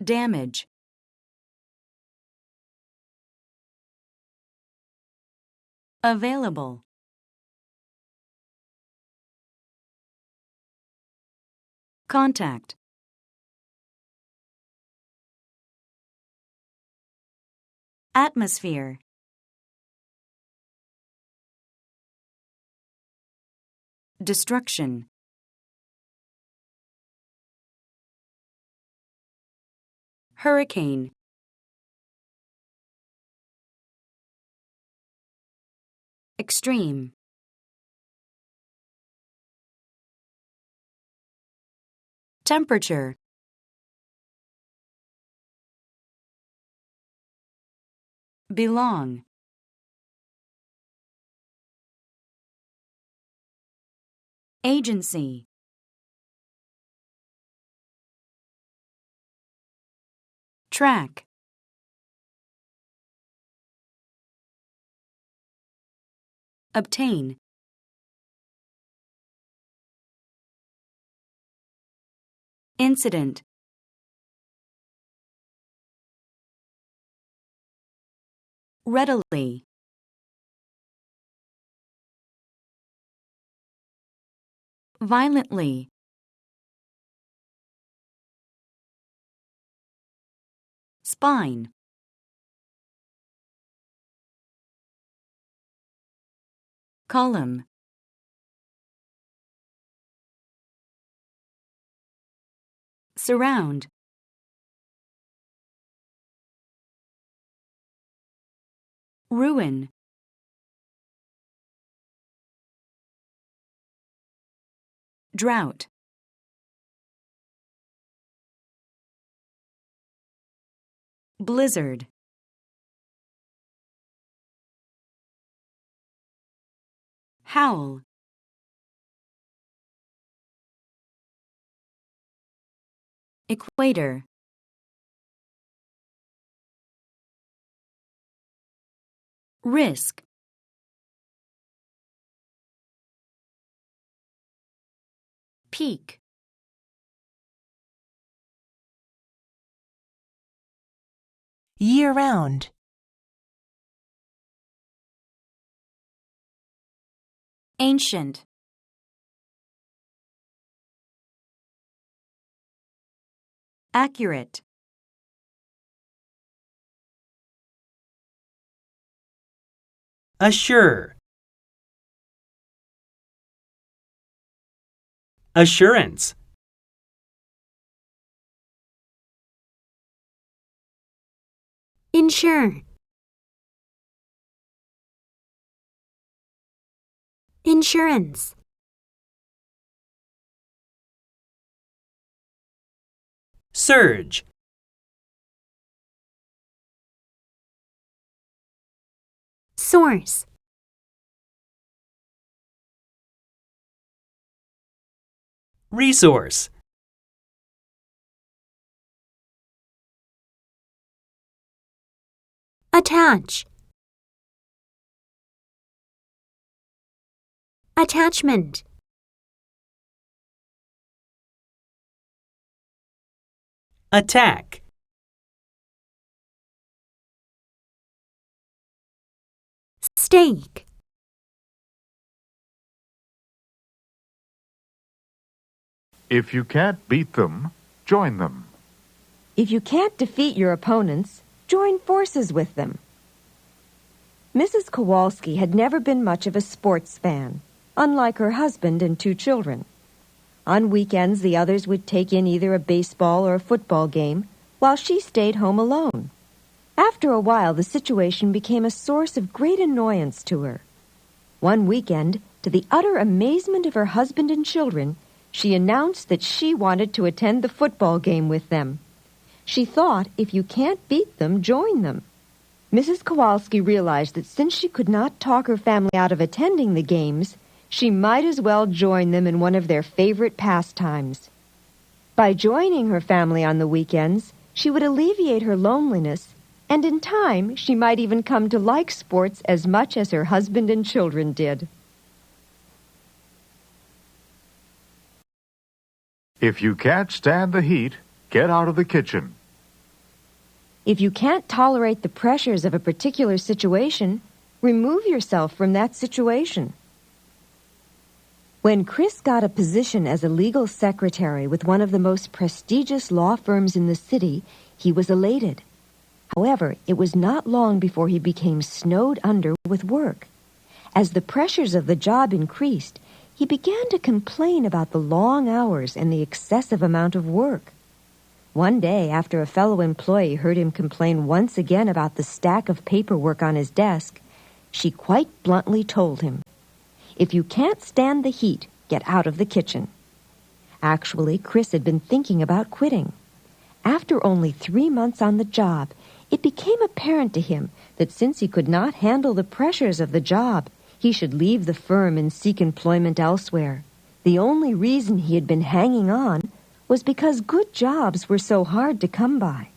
damage. Available. Contact. Atmosphere. Destruction. Hurricane. Extreme. Temperature. Belong. Agency. Track. Obtain. Incident. Readily. Violently. Spine. Column. Surround. Ruin. Drought. Blizzard. Howl. Equator. Risk. Peak. Year-round. Ancient. Accurate. Assure. Assurance. Insure. Insurance. Surge. Source. Resource. Attach. Attachment. Attack. Stake. If you can't beat them, join them. If you can't defeat your opponents, join forces with them. Mrs. Kowalski had never been much of a sports fan, unlike her husband and 2 children. On weekends, the others would take in either a baseball or a football game, while she stayed home alone. After a while, the situation became a source of great annoyance to her. One weekend, to the utter amazement of her husband and children, she announced that she wanted to attend the football game with them. She thought, if you can't beat them, join them. Mrs. Kowalski realized that since she could not talk her family out of attending the games, she might as well join them in one of their favorite pastimes. By joining her family on the weekends, she would alleviate her loneliness, and in time she might even come to like sports as much as her husband and children did. If you can't stand the heat, get out of the kitchen. If you can't tolerate the pressures of a particular situation, remove yourself from that situation. When Chris got a position as a legal secretary with one of the most prestigious law firms in the city, he was elated. However, it was not long before he became snowed under with work. As the pressures of the job increased, he began to complain about the long hours and the excessive amount of work. One day, after a fellow employee heard him complain once again about the stack of paperwork on his desk, she quite bluntly told him, "If you can't stand the heat, get out of the kitchen." Actually, Chris had been thinking about quitting. After only 3 months on the job, it became apparent to him that since he could not handle the pressures of the job, he should leave the firm and seek employment elsewhere. The only reason he had been hanging on was because good jobs were so hard to come by.